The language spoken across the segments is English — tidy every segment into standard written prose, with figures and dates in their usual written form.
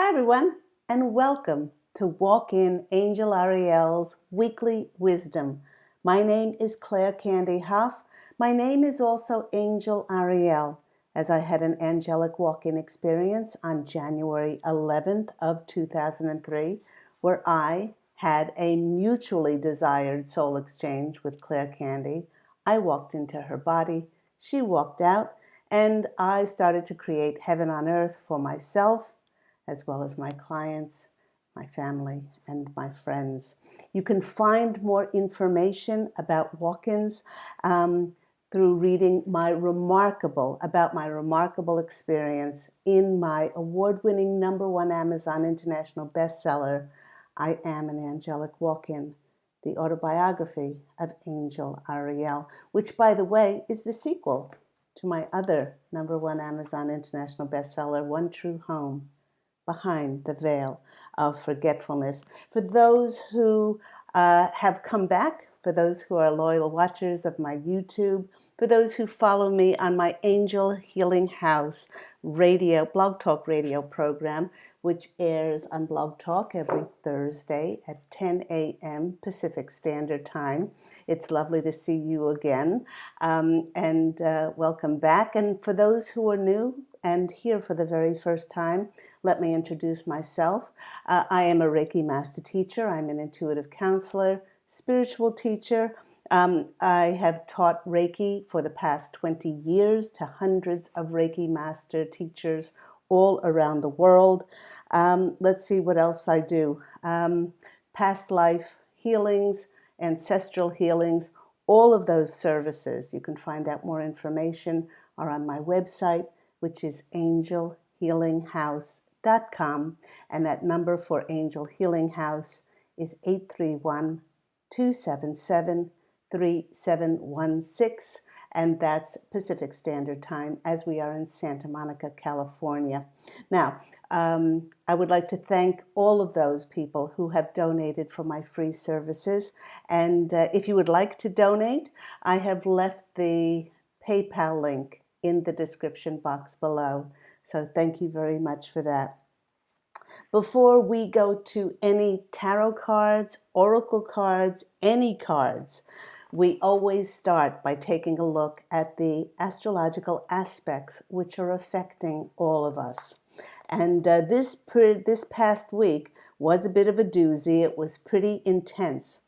Hi, everyone, and welcome to Walk In Angel Ariel's Weekly Wisdom. My name is Claire Candy Huff. My name is also Angel Ariel, as I had an angelic walk-in experience on January 11th of 2003, where I had a mutually desired soul exchange with Claire Candy. I walked into her body, she walked out, and I started to create heaven on earth for myself, as well as my clients, my family, and my friends. You can find more information about walk-ins through reading my remarkable experience in my award-winning #1 Amazon International bestseller, I Am an Angelic Walk-In, the autobiography of Angel Ariel, which, by the way, is the sequel to my other #1 Amazon International bestseller, One True Home, Behind the Veil of Forgetfulness. For those who have come back, for those who are loyal watchers of my YouTube, for those who follow me on my Angel Healing House radio, Blog Talk radio program, which airs on Blog Talk every Thursday at 10 a.m. Pacific Standard Time. It's lovely to see you again, and welcome back. And for those who are new and here for the very first time, let me introduce myself. I am a Reiki Master Teacher. I'm an intuitive counselor, spiritual teacher. I have taught Reiki for the past 20 years to hundreds of Reiki Master teachers all around the world. Let's see what else I do. Past life healings, ancestral healings, all of those services. You can find out more information are on my website, which is angelhealinghouse.com, and that number for Angel Healing House is 831-277-3716, and that's Pacific Standard Time, as we are in Santa Monica, California. Now, I would like to thank all of those people who have donated for my free services, and if you would like to donate, I have left the PayPal link in the description box below. So thank you very much for that. Before we go to any tarot cards, oracle cards, any cards, we always start by taking a look at the astrological aspects which are affecting all of us. And this past week was a bit of a doozy. It was pretty intense,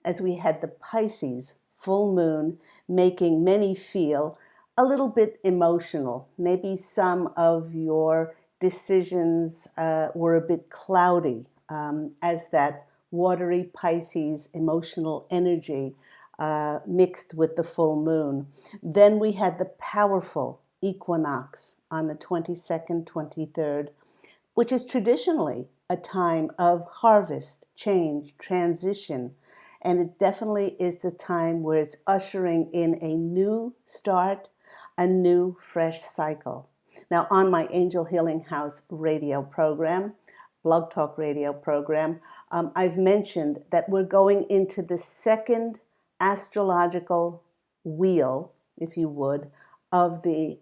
as we had the Pisces full moon making many feel a little bit emotional. Maybe some of your decisions were a bit cloudy as that watery Pisces emotional energy mixed with the full moon. Then we had the powerful equinox on the 22nd, 23rd, which is traditionally a time of harvest, change, transition. And it definitely is the time where it's ushering in a new start, a new fresh cycle. Now, on my Angel Healing House radio program, Blog Talk radio program, I've mentioned that we're going into the second astrological wheel, if you would, of the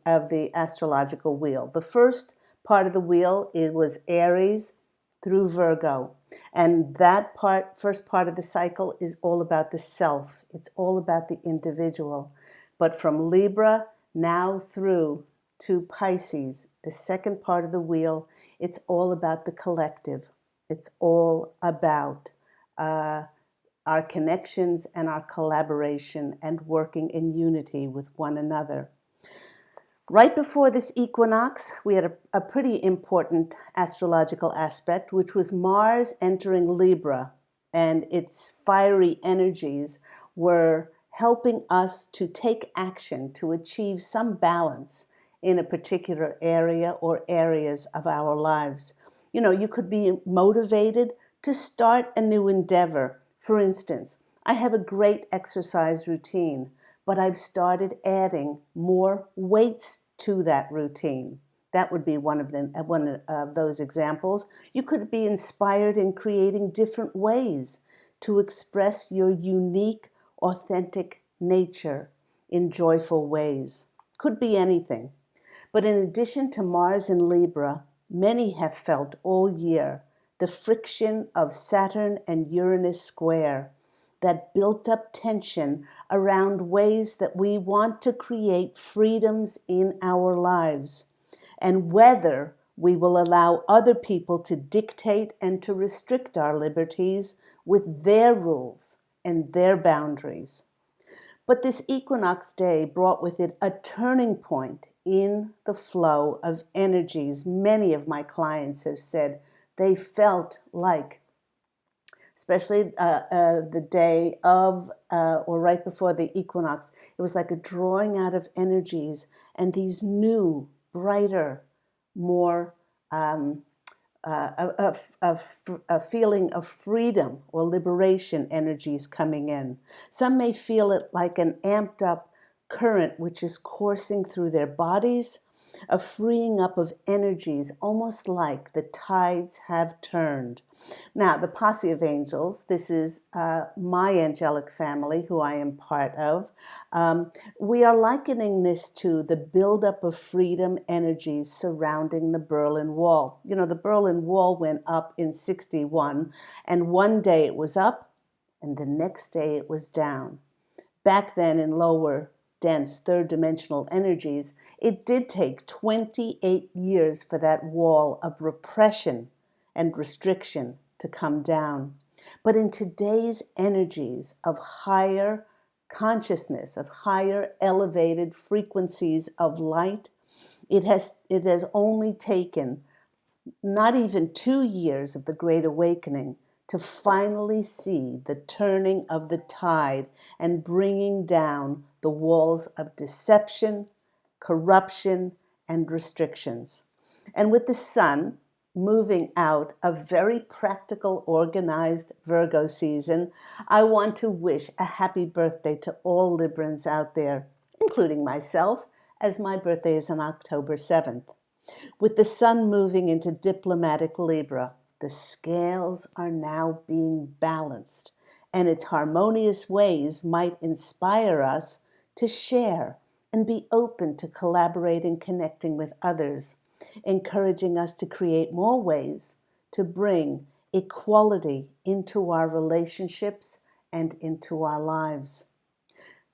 astrological wheel. The first part of the wheel, it was Aries through Virgo. And that first part of the cycle is all about the self. It's all about the individual. But from Libra now through to Pisces, the second part of the wheel, it's all about the collective. It's all about our connections and our collaboration and working in unity with one another. Right before this equinox, we had a pretty important astrological aspect, which was Mars entering Libra, and its fiery energies were helping us to take action to achieve some balance in a particular area or areas of our lives. You know, you could be motivated to start a new endeavor. For instance, I have a great exercise routine, but I've started adding more weights to that routine. That would be one of those examples. You could be inspired in creating different ways to express your unique, authentic nature in joyful ways. Could be anything. But in addition to Mars in Libra, Many have felt all year the friction of Saturn and Uranus square, that built up tension around ways that we want to create freedoms in our lives, and whether we will allow other people to dictate and to restrict our liberties with their rules and their boundaries. But this equinox day brought with it a turning point in the flow of energies. Many of my clients have said they felt like, especially the day of or right before the equinox, it was like a drawing out of energies and these new, brighter, more a feeling of freedom or liberation energies coming in. Some may feel it like an amped up current which is coursing through their bodies, a freeing up of energies, almost like the tides have turned. Now, the posse of angels, this is my angelic family, who I am part of. We are likening this to the buildup of freedom energies surrounding the Berlin Wall. You know, the Berlin Wall went up in 61, and one day it was up, and the next day it was down. Back then, in lower, dense, third-dimensional energies, it did take 28 years for that wall of repression and restriction to come down. But in today's energies of higher consciousness, of higher elevated frequencies of light, it has only taken not even 2 years of the Great Awakening to finally see the turning of the tide and bringing down the walls of deception, corruption, and restrictions. And with the sun moving out of very practical, organized Virgo season, I want to wish a happy birthday to all Librans out there, including myself, as my birthday is on October 7th. With the sun moving into diplomatic Libra, the scales are now being balanced, and its harmonious ways might inspire us to share and be open to collaborating, connecting with others, encouraging us to create more ways to bring equality into our relationships and into our lives.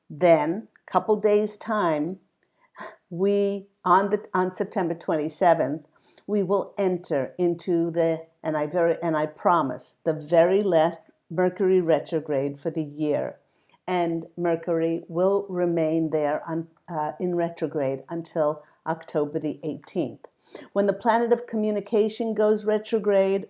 Then, a couple days' time, on September 27th, we will enter into and I promise, the very last Mercury retrograde for the year. And Mercury will remain there in retrograde until October the 18th. When the planet of communication goes retrograde,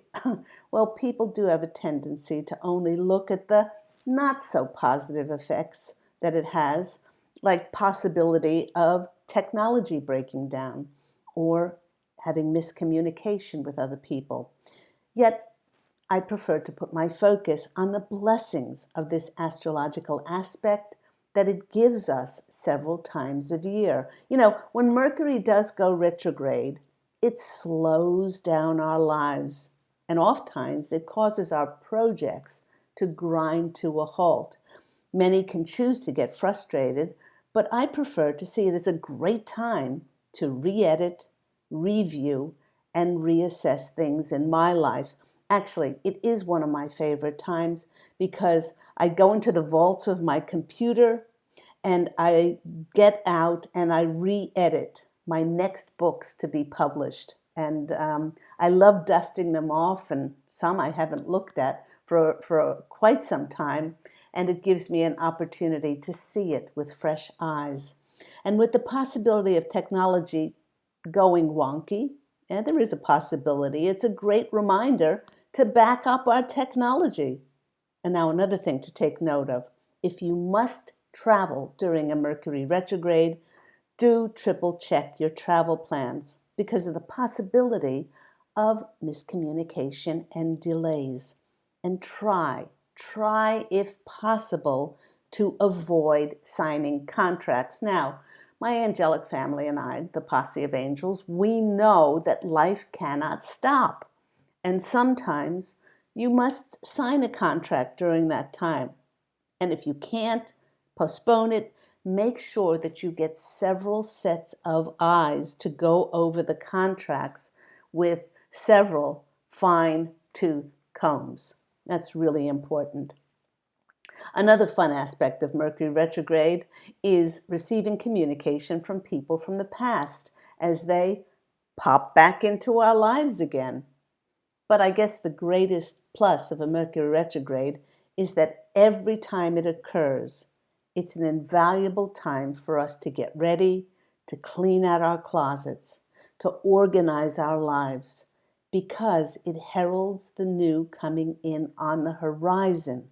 well, people do have a tendency to only look at the not so positive effects that it has, like possibility of technology breaking down or having miscommunication with other people. Yet, I prefer to put my focus on the blessings of this astrological aspect that it gives us several times a year. You know, when Mercury does go retrograde, it slows down our lives, and oftentimes it causes our projects to grind to a halt. Many can choose to get frustrated, but I prefer to see it as a great time to re-edit, review, and reassess things in my life. Actually, it is one of my favorite times because I go into the vaults of my computer and I get out and I re-edit my next books to be published. And I love dusting them off, and some I haven't looked at for quite some time. And it gives me an opportunity to see it with fresh eyes. And with the possibility of technology going wonky, and there is a possibility, it's a great reminder to back up our technology. And now another thing to take note of. If you must travel during a Mercury retrograde, do triple check your travel plans because of the possibility of miscommunication and delays. And try if possible to avoid signing contracts. Now, my angelic family and I, the posse of angels, we know that life cannot stop. And sometimes you must sign a contract during that time. And if you can't, postpone it. Make sure that you get several sets of eyes to go over the contracts with several fine-tooth combs. That's really important. Another fun aspect of Mercury retrograde is receiving communication from people from the past as they pop back into our lives again. But I guess the greatest plus of a Mercury retrograde is that every time it occurs, it's an invaluable time for us to get ready, to clean out our closets, to organize our lives, because it heralds the new coming in on the horizon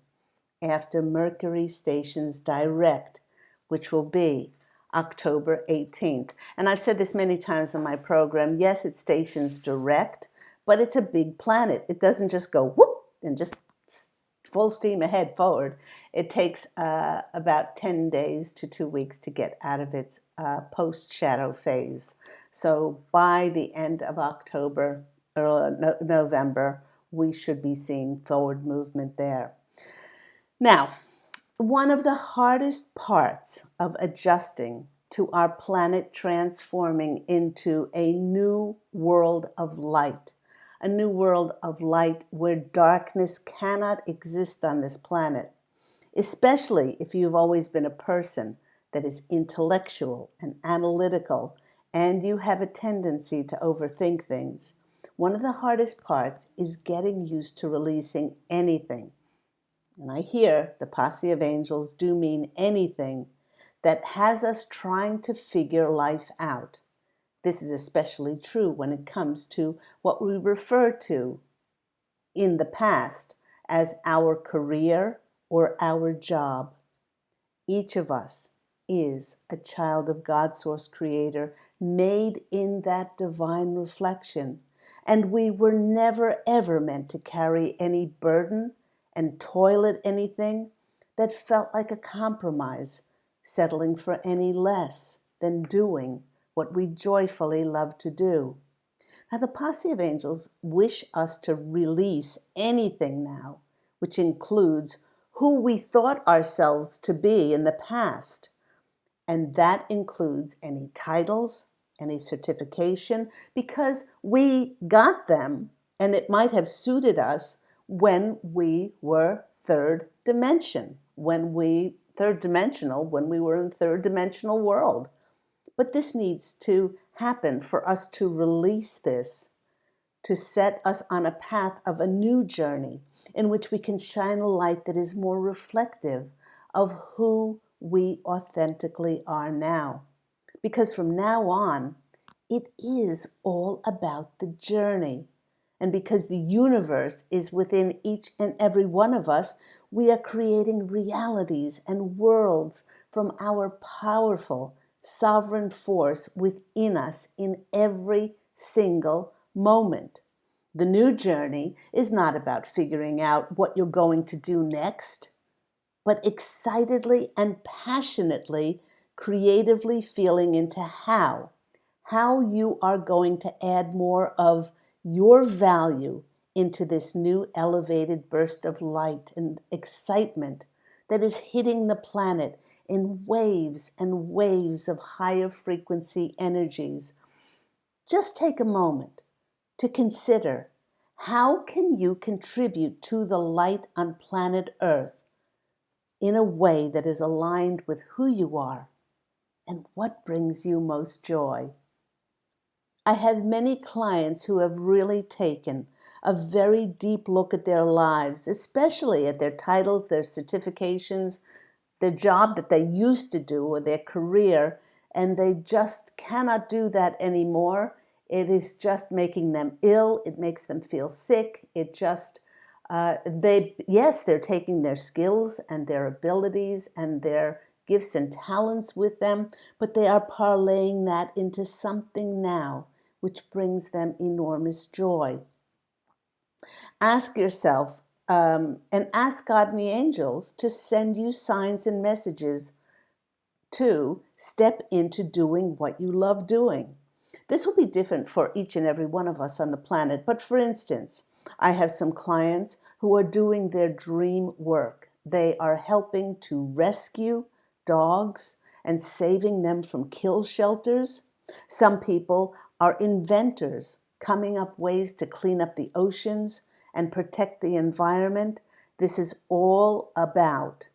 after Mercury stations direct, which will be October 18th. And I've said this many times on my program. Yes, it stations direct, but it's a big planet. It doesn't just go whoop and just full steam ahead forward. It takes about 10 days to 2 weeks to get out of its post-shadow phase. So by the end of October or November, we should be seeing forward movement there. Now, one of the hardest parts of adjusting to our planet transforming into a new world of light, a new world of light where darkness cannot exist on this planet, especially if you've always been a person that is intellectual and analytical and you have a tendency to overthink things. One of the hardest parts is getting used to releasing anything. And I hear the posse of angels do mean anything that has us trying to figure life out. This is especially true when it comes to what we refer to in the past as our career or our job. Each of us is a child of God Source Creator, made in that divine reflection. And we were never ever meant to carry any burden and toil at anything that felt like a compromise, settling for any less than doing what we joyfully love to do. Now, the posse of angels wish us to release anything now, which includes who we thought ourselves to be in the past. And that includes any titles, any certification, because we got them and it might have suited us when we were third dimensional, when we were in third dimensional world. But this needs to happen for us to release this, to set us on a path of a new journey in which we can shine a light that is more reflective of who we authentically are now. Because from now on, it is all about the journey. And because the universe is within each and every one of us, we are creating realities and worlds from our powerful sovereign force within us in every single moment. The new journey is not about figuring out what you're going to do next, but excitedly and passionately, creatively feeling into how you are going to add more of your value into this new elevated burst of light and excitement that is hitting the planet in waves and waves of higher frequency energies. Just take a moment to consider, how can you contribute to the light on planet Earth in a way that is aligned with who you are and what brings you most joy? I have many clients who have really taken a very deep look at their lives, especially at their titles, their certifications, the job that they used to do or their career, and they just cannot do that anymore. It is just making them ill. It makes them feel sick. It just, they're taking their skills and their abilities and their gifts and talents with them, but they are parlaying that into something now which brings them enormous joy. Ask yourself, and ask God and the angels to send you signs and messages to step into doing what you love doing. This will be different for each and every one of us on the planet. But for instance, I have some clients who are doing their dream work. They are helping to rescue dogs and saving them from kill shelters. Some people are inventors, coming up ways to clean up the oceans and protect the environment. This is all about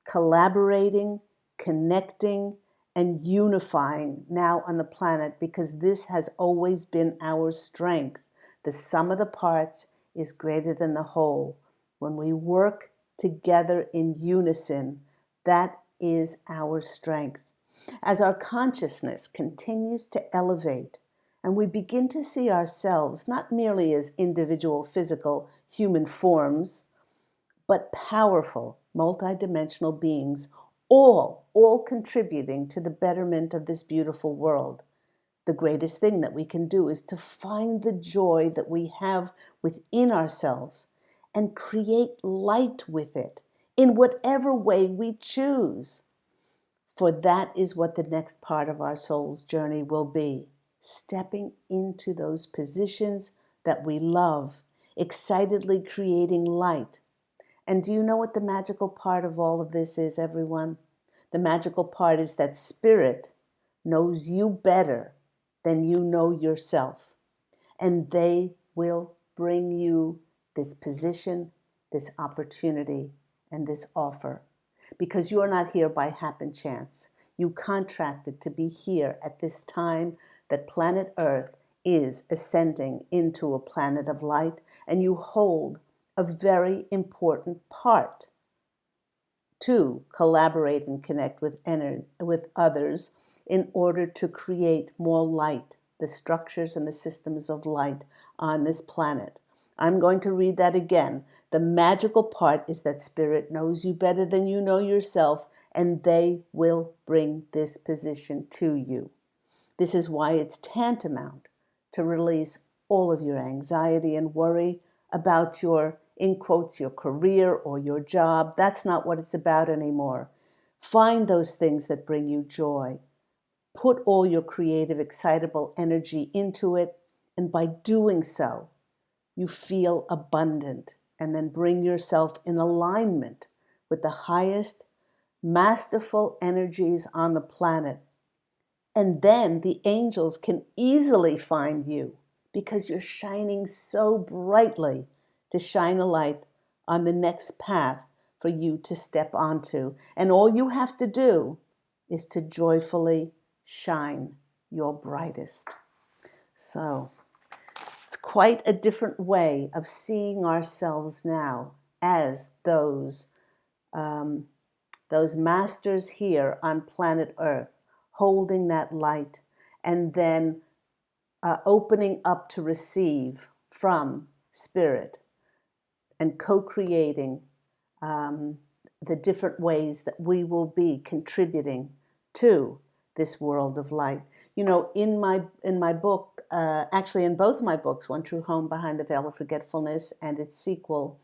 collaborating, connecting, and unifying now on the planet, because this has always been our strength. The sum of the parts is greater than the whole. When we work together in unison, that is our strength. As our consciousness continues to elevate and we begin to see ourselves not merely as individual physical human forms, but powerful multidimensional beings, all contributing to the betterment of this beautiful world, the greatest thing that we can do is to find the joy that we have within ourselves and create light with it in whatever way we choose. For that is what the next part of our soul's journey will be, stepping into those positions that we love, excitedly creating light. And do you know what the magical part of all of this is, everyone? The magical part is that Spirit knows you better than you know yourself. And they will bring you this position, this opportunity, and this offer. Because you're not here by happen chance. You contracted to be here at this time that planet Earth is ascending into a planet of light, and you hold a very important part to collaborate and connect with others in order to create more light, the structures and the systems of light on this planet. I'm going to read that again. The magical part is that Spirit knows you better than you know yourself, and they will bring this position to you. This is why it's tantamount to release all of your anxiety and worry about your, in quotes, your career or your job. That's not what it's about anymore. Find those things that bring you joy. Put all your creative, excitable energy into it, and by doing so, you feel abundant, and then bring yourself in alignment with the highest, masterful energies on the planet. And then the angels can easily find you because you're shining so brightly to shine a light on the next path for you to step onto. And all you have to do is to joyfully shine your brightest. So it's quite a different way of seeing ourselves now as those masters here on planet Earth, holding that light and then opening up to receive from Spirit and co-creating the different ways that we will be contributing to this world of light. You know, in my book, actually in both my books, One True Home Behind the Veil of Forgetfulness and its sequel,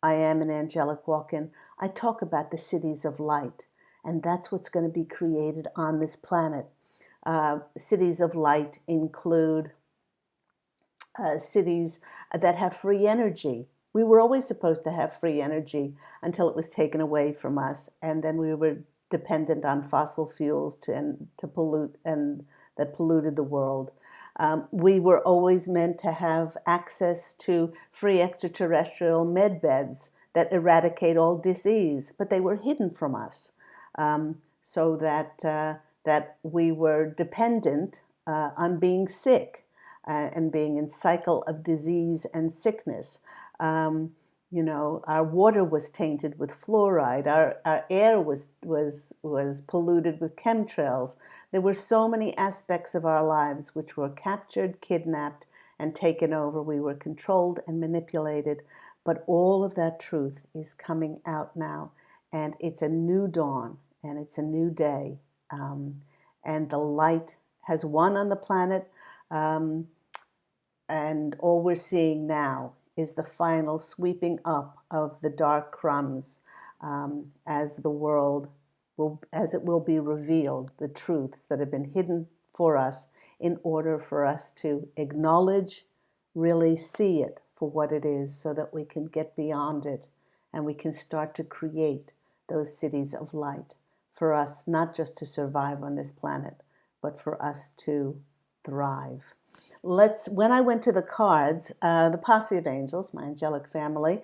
I Am an Angelic Walk-In, I talk about the cities of light, and that's what's going to be created on this planet. Cities of light include cities that have free energy. We were always supposed to have free energy until it was taken away from us, and then we were dependent on fossil fuels to pollute, and that polluted the world. We were always meant to have access to free extraterrestrial med beds that eradicate all disease, but they were hidden from us, so that we were dependent on being sick and being in cycle of disease and sickness. You know, our water was tainted with fluoride. Our air was polluted with chemtrails. There were so many aspects of our lives which were captured, kidnapped, and taken over. We were controlled and manipulated. But all of that truth is coming out now. And it's a new dawn, and it's a new day. And the light has won on the planet. And all we're seeing now is the final sweeping up of the dark crumbs as the world as it will be revealed, the truths that have been hidden for us in order for us to acknowledge, really see it for what it is, so that we can get beyond it and we can start to create those cities of light for us, not just to survive on this planet, but for us to thrive. When I went to the cards, the posse of angels, my angelic family,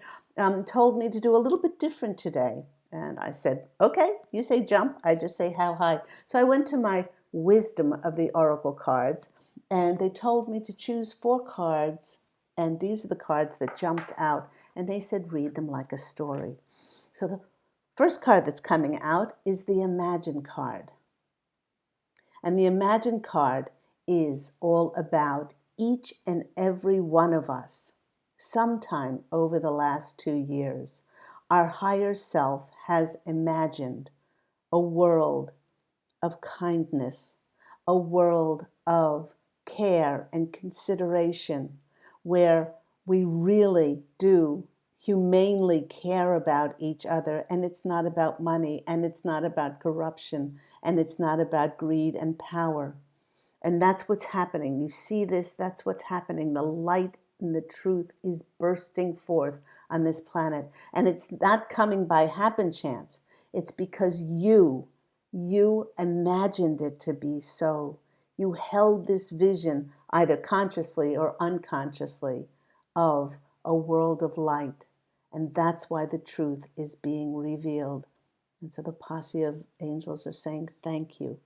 told me to do a little bit different today. And I said, okay, you say jump, I just say how high. So I went to my wisdom of the oracle cards, and they told me to choose 4 cards, and these are the cards that jumped out, and they said read them like a story. So the first card that's coming out is the Imagine card. And the Imagine card is all about each and every one of us. Sometime over the last 2 years, our higher self has imagined a world of kindness, a world of care and consideration, where we really do humanely care about each other, and it's not about money, and it's not about corruption, and it's not about greed and power. And that's what's happening. You see this, that's what's happening. The light and the truth is bursting forth on this planet. And it's not coming by happen chance. It's because you imagined it to be so. You held this vision, either consciously or unconsciously, of a world of light. And that's why the truth is being revealed. And so the posse of angels are saying, thank you.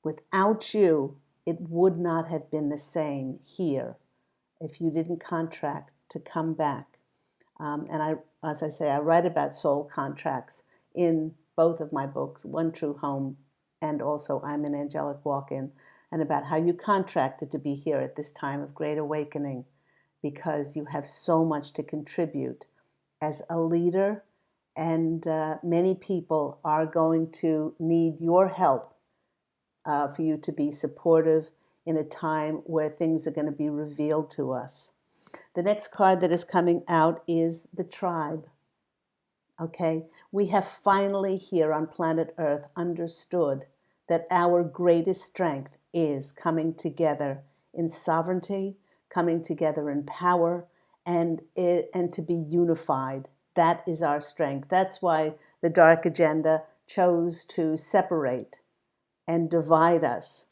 Without you, it would not have been the same here if you didn't contract to come back. As I say, I write about soul contracts in both of my books, One True Home and also I'm an Angelic Walk-In, and about how you contracted to be here at this time of great awakening because you have so much to contribute as a leader, and many people are going to need your help for you to be supportive in a time where things are going to be revealed to us. The next card that is coming out is the Tribe. Okay, we have finally here on planet Earth understood that our greatest strength is coming together in sovereignty, coming together in power, and to be unified. That is our strength. That's why the dark agenda chose to separate and divide us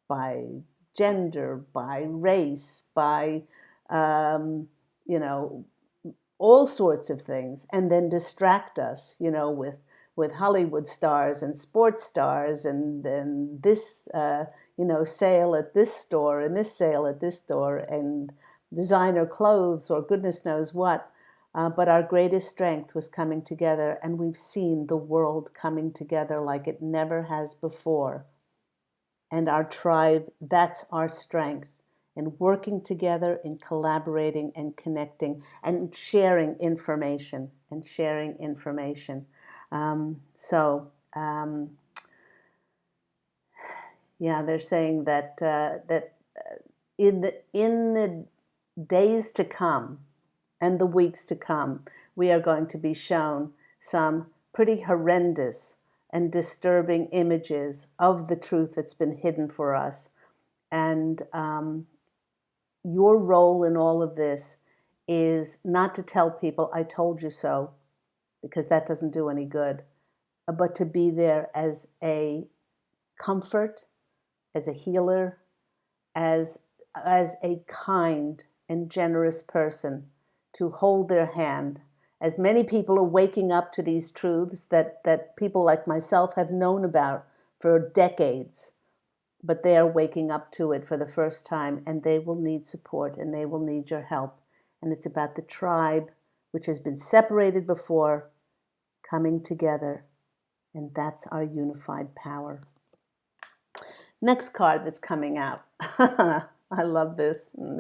by gender, by race, by, you know, all sorts of things, and then distract us, with Hollywood stars and sports stars, and then this, sale at this store and this sale at this store, and designer clothes or goodness knows what. But our greatest strength was coming together, and we've seen the world coming together like it never has before. And our tribe, that's our strength. And working together and collaborating and connecting and sharing information Yeah, they're saying that in the days to come and the weeks to come, we are going to be shown some pretty horrendous and disturbing images of the truth that's been hidden for us. And your role in all of this is not to tell people, I told you so, because that doesn't do any good, but to be there as a comfort, as a healer, as a kind and generous person, to hold their hand. As many people are waking up to these truths that people like myself have known about for decades, but they are waking up to it for the first time, and they will need support and they will need your help. And it's about the tribe, which has been separated before, coming together, and that's our unified power. Next card that's coming out. I love this. And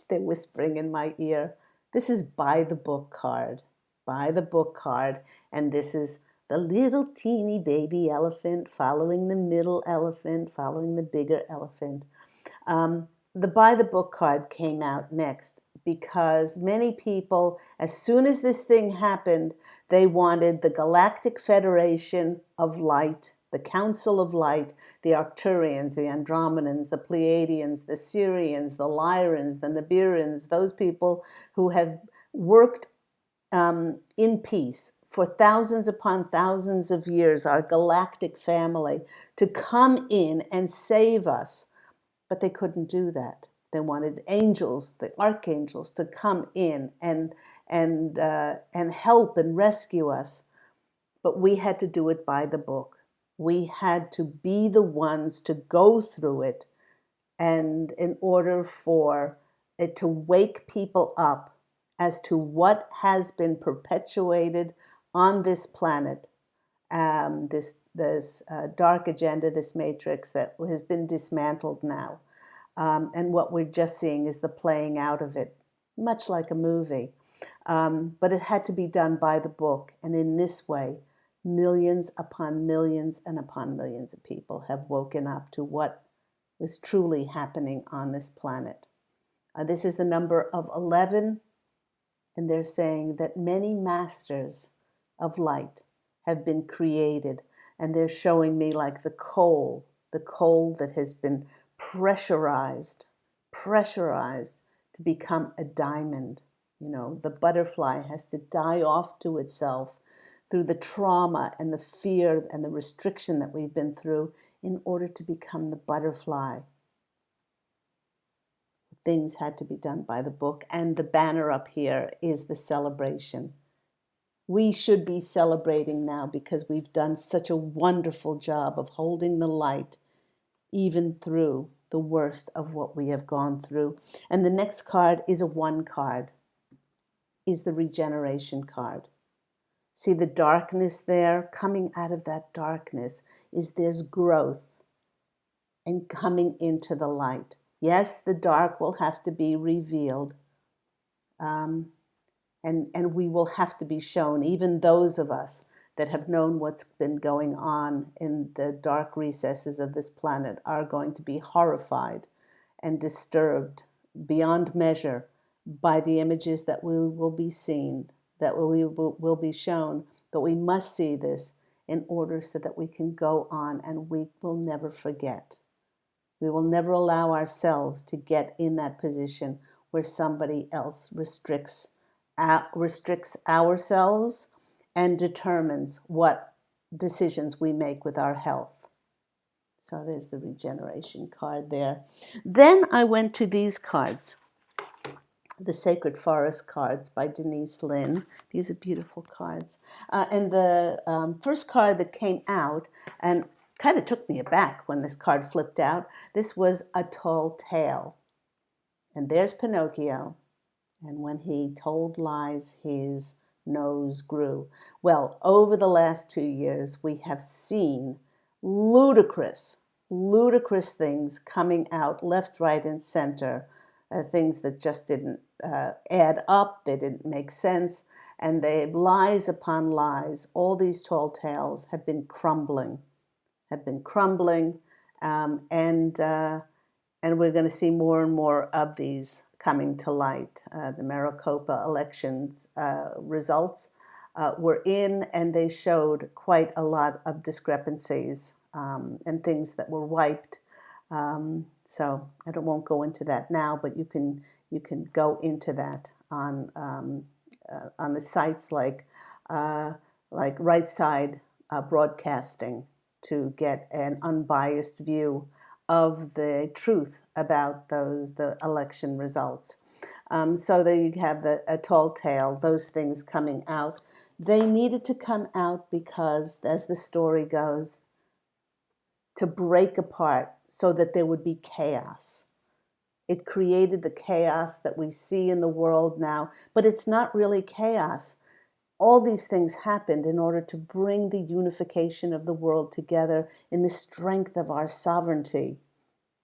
they're whispering in my ear. This is By the Book card. By the Book card. And this is the little teeny baby elephant following the middle elephant, following the bigger elephant. The By the Book card came out next because many people, as soon as this thing happened, they wanted the Galactic Federation of Light, the Council of Light, the Arcturians, the Andromedans, the Pleiadians, the Sirians, the Lyrans, the Nibiruans, those people who have worked in peace for thousands upon thousands of years, our galactic family, to come in and save us but they couldn't do that. They wanted angels, the archangels, to come in and help and rescue us. But we had to do it by the book. We had to be the ones to go through it, and in order for it to wake people up as to what has been perpetuated on this planet, this dark agenda, this matrix that has been dismantled now. And what we're just seeing is the playing out of it, much like a movie. But it had to be done by the book. And in this way, millions upon millions and upon millions of people have woken up to what was truly happening on this planet. This is the number of 11, and they're saying that many masters of light have been created, and they're showing me like the coal that has been pressurized to become a diamond. You know, the butterfly has to die off to itself through the trauma and the fear and the restriction that we've been through in order to become the butterfly. Things had to be done by the book, and the banner up here is the celebration. We should be celebrating now because we've done such a wonderful job of holding the light even through the worst of what we have gone through. And the next card is a 1 card, is the regeneration card. See the darkness there? Coming out of that darkness is there's growth and coming into the light. Yes, the dark will have to be revealed. And we will have to be shown, even those of us that have known what's been going on in the dark recesses of this planet are going to be horrified and disturbed beyond measure by the images that we will be seen, that we will be shown. But we must see this in order so that we can go on, and we will never forget. We will never allow ourselves to get in that position where somebody else restricts ourselves and determines what decisions we make with our health. So there's the regeneration card there. Then I went to these cards, the Sacred Forest cards by Denise Linn. These are beautiful cards. And the first card that came out, and kind of took me aback when this card flipped out, this was a tall tale. And there's Pinocchio. And when he told lies, his nose grew. Well, over the last 2 years, we have seen ludicrous things coming out left, right, and center, things that just didn't add up, they didn't make sense, and they lies upon lies. All these tall tales have been crumbling, and we're going to see more and more of these coming to light. The Maricopa elections results were in, and they showed quite a lot of discrepancies and things that were wiped. So I won't go into that now, but you can go into that on the sites like Right Side Broadcasting to get an unbiased view of the truth about the election results. So there you have a tall tale, those things coming out. They needed to come out because, as the story goes, to break apart so that there would be chaos. It created the chaos that we see in the world now, but it's not really chaos. All these things happened in order to bring the unification of the world together in the strength of our sovereignty.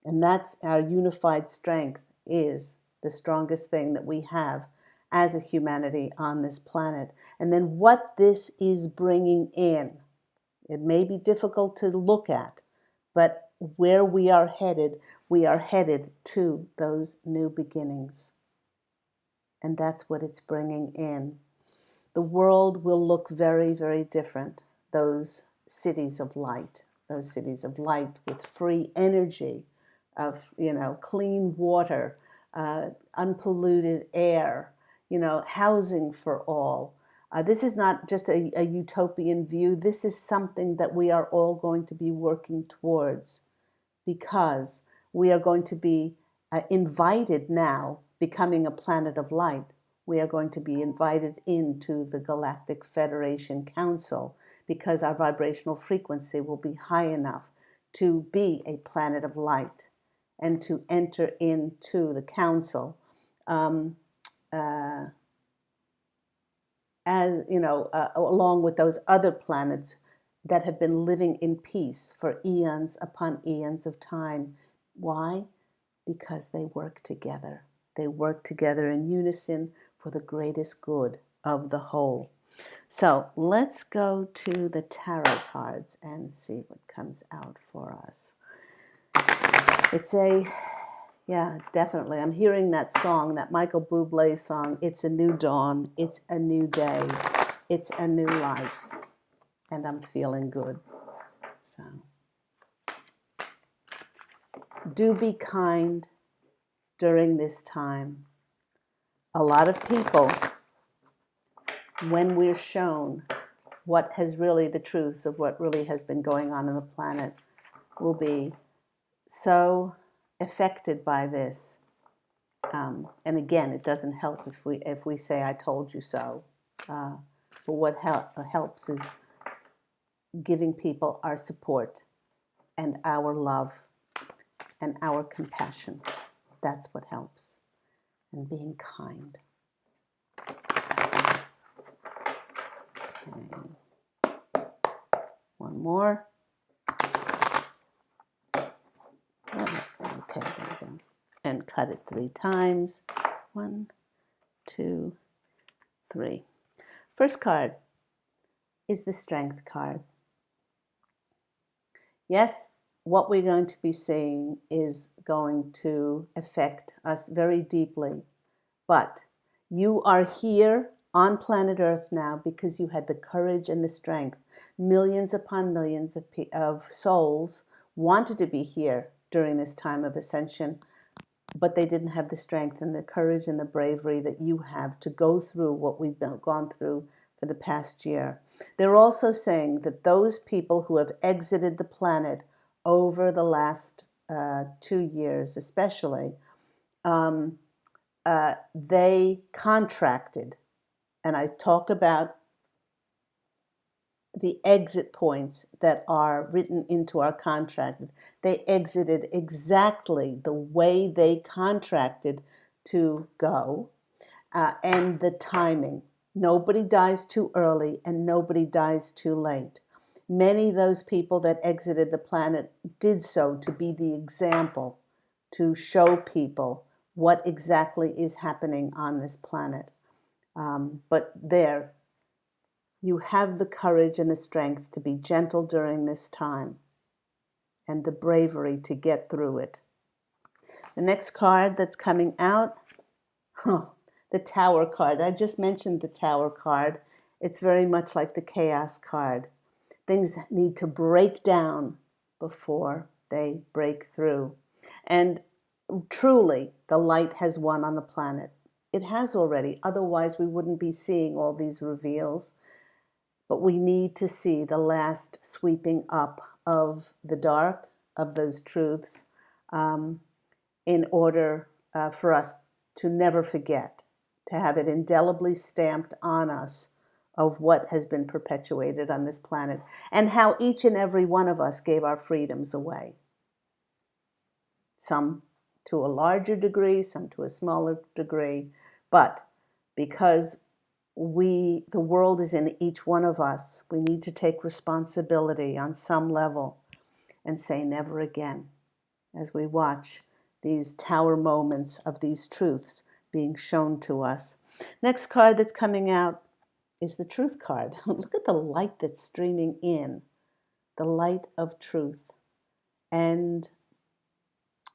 And that's our unified strength is the strongest thing that we have as a humanity on this planet. And then what this is bringing in, it may be difficult to look at, but where we are headed to those new beginnings. And that's what it's bringing in. The world will look very, very different. Those cities of light with free energy, of clean water, unpolluted air, housing for all. This is not just a utopian view. This is something that we are all going to be working towards, because we are going to be invited now, becoming a planet of light. We are going to be invited into the Galactic Federation Council because our vibrational frequency will be high enough to be a planet of light and to enter into the council. As you know, along with those other planets that have been living in peace for eons upon eons of time. Why? Because they work together. They work together in unison for the greatest good of the whole. So let's go to the tarot cards and see what comes out for us. Yeah, definitely. I'm hearing that song, that Michael Bublé song, It's a New Dawn, It's a New Day, It's a New Life, and I'm feeling good. So, do be kind during this time. A lot of people, when we're shown what has really the truth of what really has been going on the planet, will be so affected by this. And again, it doesn't help if we say, I told you so. But what helps is giving people our support and our love and our compassion. That's what helps. And being kind. Okay. One more. Okay, and cut it 3 times. 1, 2, 3. First card is the Strength card. Yes, what we're going to be seeing is going to affect us very deeply. But you are here on planet Earth now because you had the courage and the strength. Millions upon millions of souls wanted to be here during this time of ascension, but they didn't have the strength and the courage and the bravery that you have to go through what we've gone through for the past year. They're also saying that those people who have exited the planet over the last 2 years especially, they contracted, and I talk about the exit points that are written into our contract. They exited exactly the way they contracted to go, and the timing. Nobody dies too early and nobody dies too late. Many of those people that exited the planet did so to be the example, to show people what exactly is happening on this planet. But there, you have the courage and the strength to be gentle during this time and the bravery to get through it. The next card that's coming out, the Tower card. I just mentioned the Tower card. It's very much like the Chaos card. Things need to break down before they break through. And truly, the light has won on the planet. It has already. Otherwise, we wouldn't be seeing all these reveals. But we need to see the last sweeping up of the dark, of those truths, in order for us to never forget, to have it indelibly stamped on us of what has been perpetuated on this planet and how each and every one of us gave our freedoms away. Some to a larger degree, some to a smaller degree, but because the world is in each one of us, we need to take responsibility on some level and say never again as we watch these tower moments of these truths being shown to us. Next card that's coming out is the Truth card. Look at the light that's streaming in, the light of truth. And,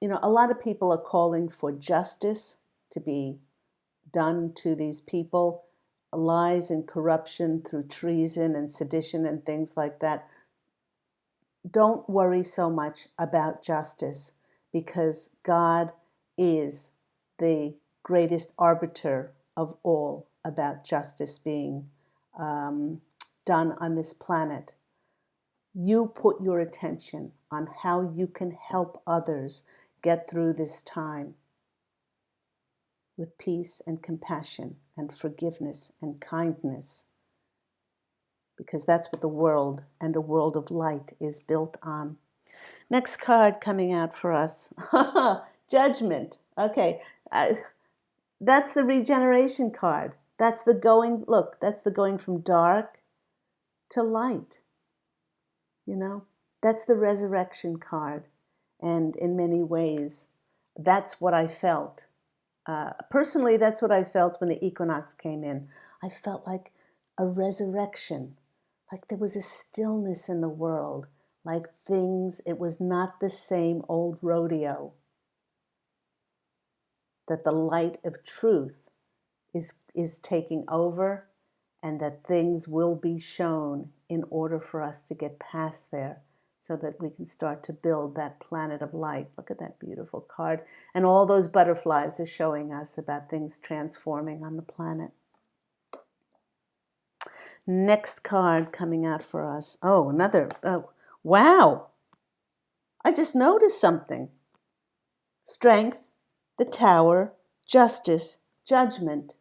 a lot of people are calling for justice to be done to these people, lies and corruption through treason and sedition and things like that. Don't worry so much about justice because God is the greatest arbiter of all about justice being done on this planet. You put your attention on how you can help others get through this time with peace and compassion and forgiveness and kindness, because that's what the world and a world of light is built on. Next card coming out for us. Judgment. Okay. That's the regeneration card. That's the going, look, that's the going from dark to light. You know, that's the resurrection card. And in many ways, that's what I felt. Personally, that's what I felt when the equinox came in. I felt like a resurrection, like there was a stillness in the world, like things, it was not the same old rodeo. That the light of truth is taking over, and that things will be shown in order for us to get past there, so that we can start to build that planet of light. Look at that beautiful card. And all those butterflies are showing us about things transforming on the planet. Next card coming out for us. Oh, another. Oh, wow. I just noticed something. Strength, the Tower, Justice, Judgment,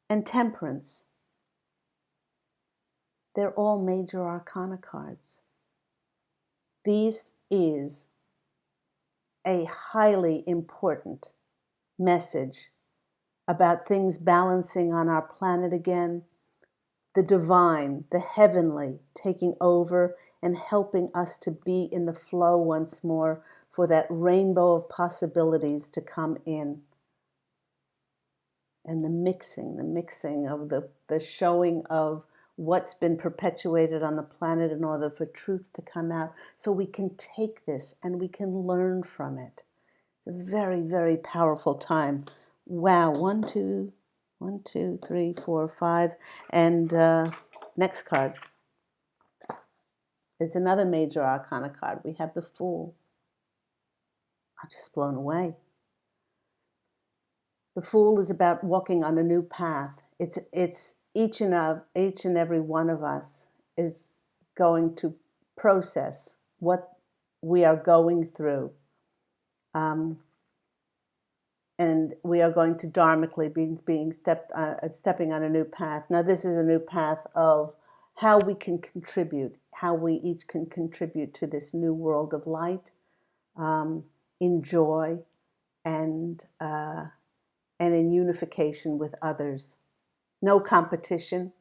and Temperance. They're all major arcana cards. This is a highly important message about things balancing on our planet again, the divine, the heavenly taking over and helping us to be in the flow once more for that rainbow of possibilities to come in. And the mixing of the showing of what's been perpetuated on the planet in order for truth to come out, so we can take this and we can learn from it. It's a very, very powerful time. Wow, 1, 2, 3, 4, 5. And next card is another major arcana card. We have the Fool. I'm just blown away. The Fool is about walking on a new path. It's each and every one of us is going to process what we are going through. And we are going to dharmically be stepping on a new path. Now, this is a new path of how we can contribute, how we each can contribute to this new world of light, in joy and in unification with others. No competition.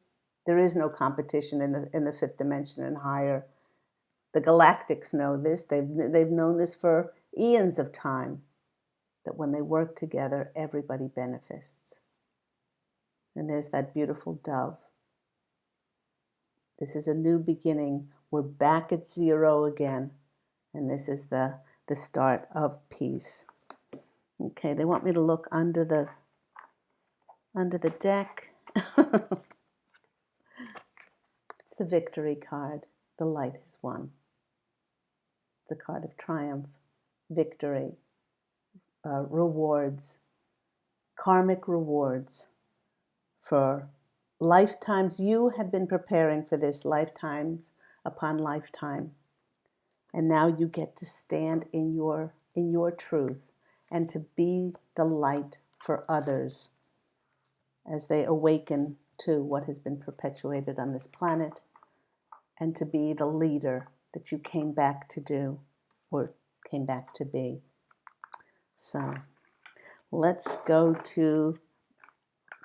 There is no competition in the fifth dimension and higher. The galactics know this. They've known this for eons of time, that when they work together, everybody benefits. And there's that beautiful dove. This is a new beginning. We're back at zero again. And this is the start of peace. Okay, they want me to look under the deck. It's the victory card. The light has won. It's a card of triumph, victory, rewards, karmic rewards for lifetimes. You have been preparing for this, lifetimes upon lifetime. And now you get to stand in your truth and to be the light for others as they awaken to what has been perpetuated on this planet, and to be the leader that you came back to do, or came back to be. So let's go to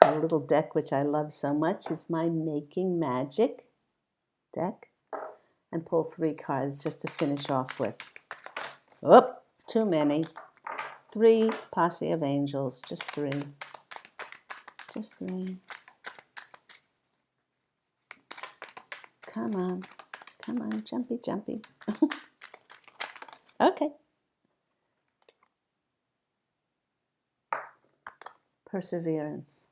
a little deck which I love so much. Is my Making Magic deck, and pull 3 cards just to finish off with. Oh, too many. 3 posse of angels, just 3. Just 3. Come on, jumpy, jumpy. Okay. Perseverance.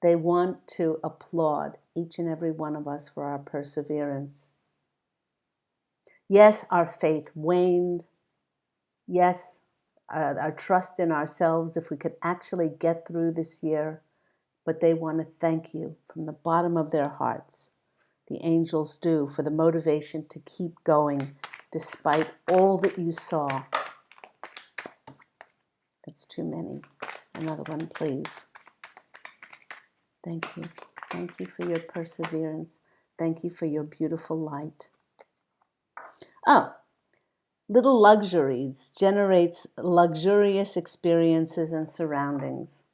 They want to applaud each and every one of us for our perseverance. Yes, our faith waned. Yes, our trust in ourselves, if we could actually get through this year. But they want to thank you from the bottom of their hearts. The angels do, for the motivation to keep going despite all that you saw. That's too many. Another one, please. Thank you. Thank you for your perseverance. Thank you for your beautiful light. Oh, little luxuries generates luxurious experiences and surroundings.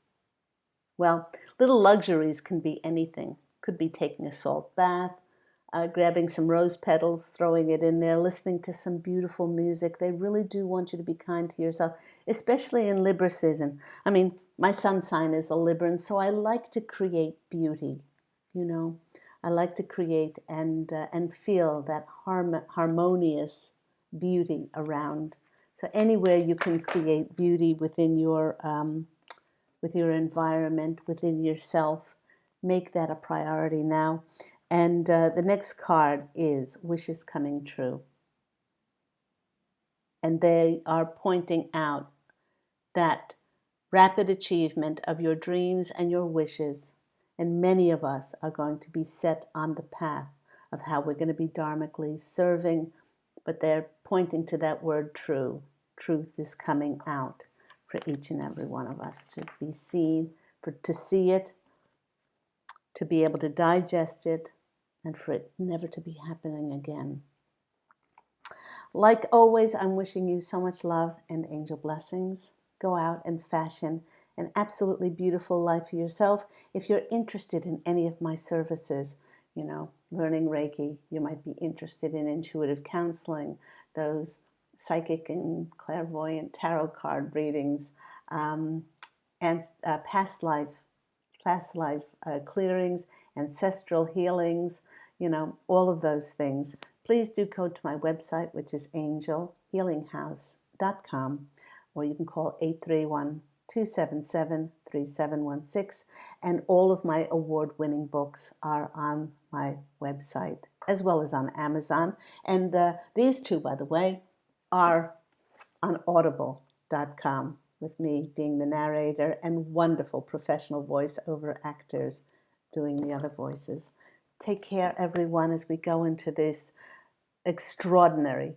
Well, little luxuries can be anything. Could be taking a salt bath, grabbing some rose petals, throwing it in there, listening to some beautiful music. They really do want you to be kind to yourself, especially in Libra season. I mean, my sun sign is a Libran, so I like to create beauty, you know. I like to create and feel that harmonious beauty around. So anywhere you can create beauty within your with your environment, within yourself, make that a priority now. And the next card is Wishes Coming True. And they are pointing out that rapid achievement of your dreams and your wishes. And many of us are going to be set on the path of how we're going to be dharmically serving, but they're pointing to that word true. Truth is coming out for each and every one of us to be seen, to see it, to be able to digest it, and for it never to be happening again. Like always, I'm wishing you so much love and angel blessings. Go out and fashion an absolutely beautiful life for yourself. If you're interested in any of my services, you know, learning Reiki, you might be interested in intuitive counseling, those psychic and clairvoyant tarot card readings, and past life clearings, ancestral healings, you know, all of those things. Please do go to my website, which is angelhealinghouse.com, or you can call 831-277-3716. And all of my award-winning books are on my website, as well as on Amazon. And these two, by the way, are on audible.com, with me being the narrator and wonderful professional voiceover actors doing the other voices. Take care, everyone, as we go into this extraordinary,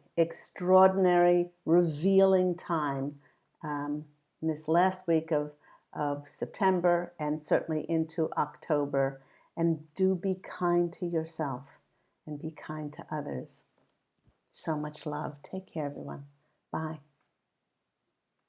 revealing time in this last week of September and certainly into October. And do be kind to yourself and be kind to others. So much love. Take care, everyone. Bye.